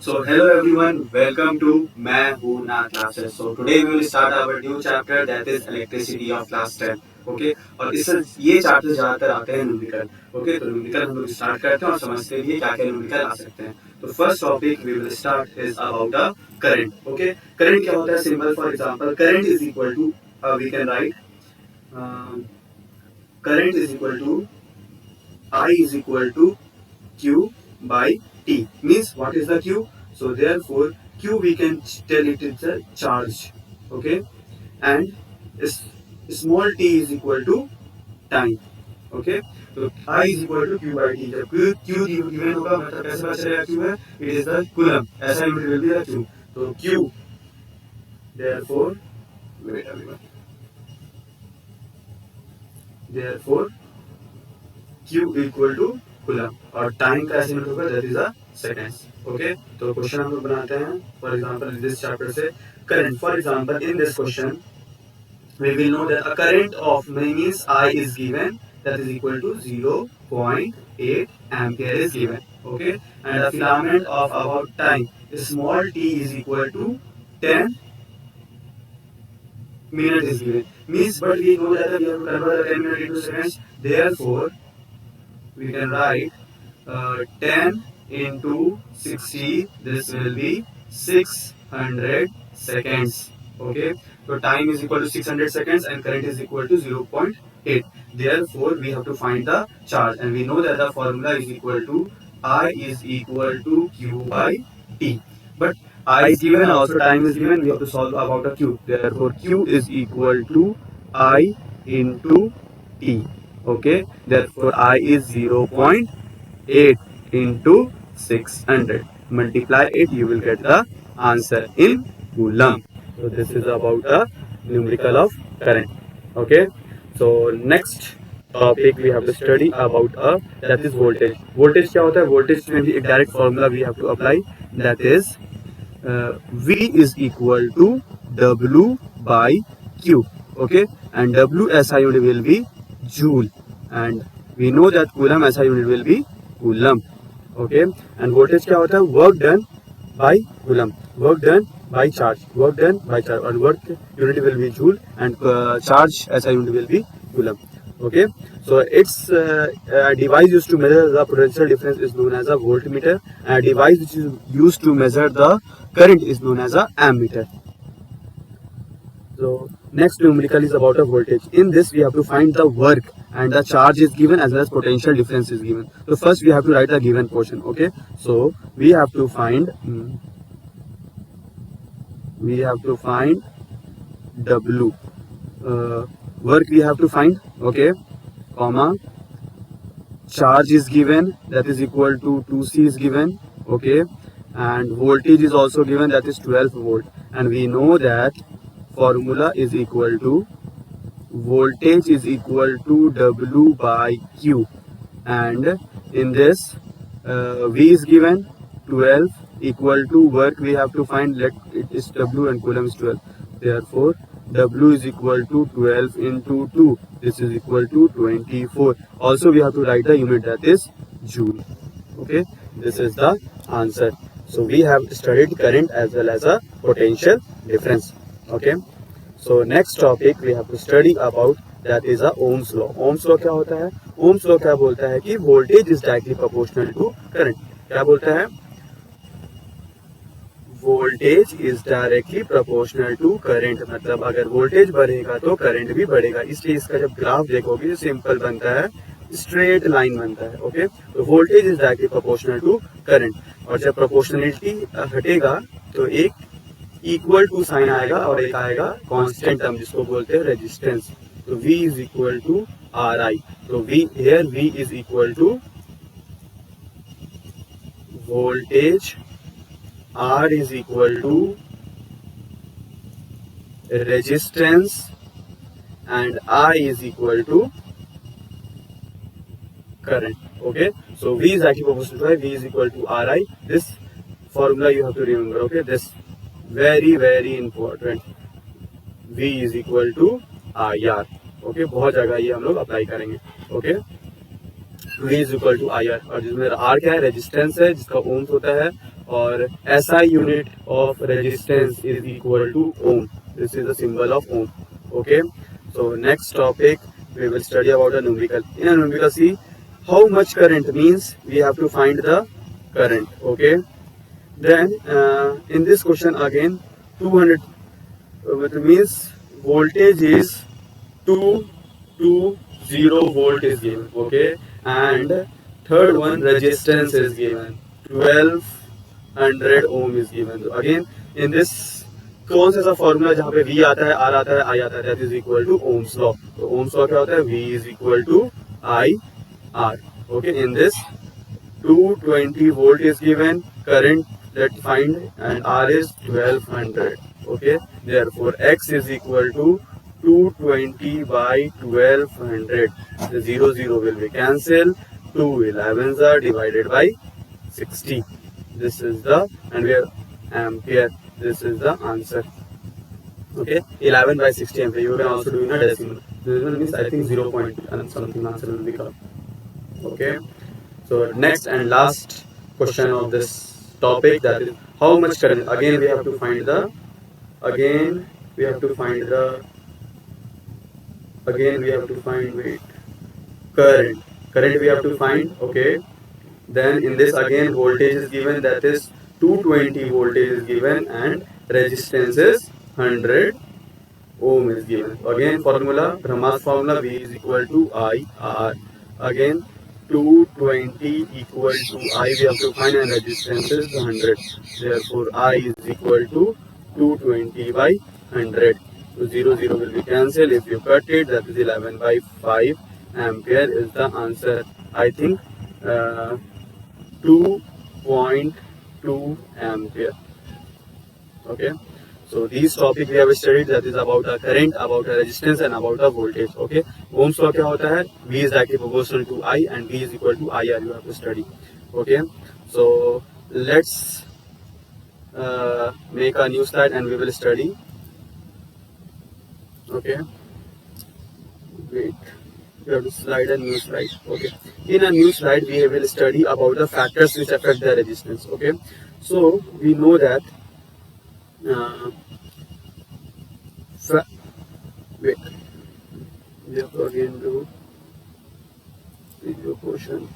So hello everyone, welcome to मैं हूँ ना classes. So today we will start our new chapter that is electricity of class 10. Okay, और इस ये chapter ज्यादातर आते हैं न्यूमेरिकल. Okay, तो न्यूमेरिकल हम लोग स्टार्ट करते हैं और समझते भी क्या क्या न्यूमेरिकल आ सकते हैं. तो first topic we will start is about the current. Okay, current क्या होता है? Simple for example, current is equal to we can write current is equal to I is equal to Q by T. Means what is the Q? So therefore Q we can tell it is a charge. Okay, and small t is equal to time. Okay, तो I is equal to Q by T. जब Q given होगा मतलब कैसे पता चलेगा Q है? It is the coulomb. ऐसा unit will be the Q. तो Q therefore wait everyone. Therefore Q equal to coulomb और टाइम का ऐसे यूनिट होगा that is a seconds. Okay, तो क्वेश्चन हम लोग बनाते हैं for example in this chapter से current. For example in this question we will know that a current of means I is given that is equal to 0.8 ampere is given. Okay, and a filament of about time small t is equal to 10 minutes is given. Means but we know that we have to convert the 10 minutes into seconds. Therefore we can write 10 into 60, this will be 600 seconds. Okay, so time is equal to 600 seconds and current is equal to 0.8. Therefore we have to find the charge and we know that the formula is equal to I is equal to Q by T. But I is given and also time is given, we have to solve about a Q. Therefore Q is equal to I into T. Okay, therefore I is 0.8 into 600. Multiply it, you will get the answer in coulomb. So this is about the numerical of current. Okay, so next topic we have to study about that is voltage. Voltage क्या होता है? Voltage में भी एक direct formula we have to apply, that is V is equal to W by Q. Okay, and W SI unit will be joule and we know that coulomb SI unit will be coulomb. Okay, and voltage क्या होता है? Work done by coulomb, work done by charge, work done by charge, and work unit will be joule and charge SI unit will be coulomb. Okay, so its a device used to measure the potential difference is known as a voltmeter, and a device which is used to measure the current is known as a ammeter. So next numerical is about a voltage. In this we have to find the work and the charge is given as well as potential difference is given. So first we have to write the given portion. Okay, so we have to find W. Work we have to find. Okay, comma, charge is given that is equal to 2C is given. Okay, and voltage is also given that is 12 volt, and we know that formula is equal to voltage is equal to W by Q, and in this V is given 12 equal to work we have to find, let it is W and coulomb is 12. Therefore W is equal to 12 into 2, this is equal to 24. Also we have to write the unit that is joule. Okay, this is the answer. So we have studied current as well as a potential difference. Okay, so next topic we have to study about that is a Ohm's law. Ohm's law क्या होता है? Ohm's law क्या बोलता है कि voltage is directly proportional to current. क्या बोलता है? Voltage is directly proportional to current, मतलब अगर वोल्टेज बढ़ेगा तो करंट भी बढ़ेगा. इसलिए इसका जब ग्राफ देखोगे सिंपल बनता है, स्ट्रेट लाइन बनता है. ओके, तो voltage is directly proportional to current, और जब प्रोपोर्शनलिटी हटेगा तो एक इक्वल टू साइन आएगा और एक आएगा कांस्टेंट टर्म जिसको बोलते हैं रेजिस्टेंस. तो V is equal to R I. तो V here V is equal to voltage, R is equal to resistance, and I is equal to current. Okay, so V is actually proportional to I. V is equal to RI. This formula you have to remember. Okay, this very important. V is equal to IR. Okay, बहुत जगह ये हम लोग apply करेंगे. Okay, V is equal to IR, और जिसमें R क्या है? रेजिस्टेंस है जिसका ओम्स होता है, or SI unit of resistance is equal to ohm. This is the symbol of ohm. Okay. So next topic we will study about a numerical. In a numerical, see how much current means we have to find the current. Okay. Then in this question again 200 it means voltage is 220 volt is given. Okay. And third one resistance is given 1200 ohm is given. So again in this कौन सा formula जहाँ पे V आता है R आता है I आता है that is equal to Ohm's law. तो Ohm's law क्या होता है V is equal to I R. Okay, in this 220 volt is given, current that find, and R is 1200. Okay, therefore X is equal to 220 by 1200. The 0 will be cancelled. 2 11s are divided by 60. This is the, and we are ampere. This is the answer. Okay, 11 by 60 ampere. You can also do in a decimal. Decimal means I think 0 point and something answer will become. Okay. So next and last question of this topic, that is how much current. Again we have to find the. Again we have to find the. Again we have to find wait. Current. Current we have to find. Okay. Then in this again voltage is given, that is 220 voltage is given, and resistance is 100 ohm is given. Again formula, Brahma's formula, V is equal to I R. Again 220 equal to I we have to find, and resistance is 100. Therefore I is equal to 220 by 100. So 0 will be cancelled. If you cut it, that is 11 by 5 ampere is the answer. I think 2.2 ampere. Okay. So these topic we have studied, that is about a current, about a resistance, and about a voltage. Okay. Ohm's law क्या होता है? V is directly proportional to I, and V is equal to IR. You have to study. Okay. So let's make a new slide and we will study. Okay. Wait. We have to slide a new slide. Okay. In a new slide we will study about the factors which affect the resistance. Okay. So we know that. Wait. We have to again do video portion.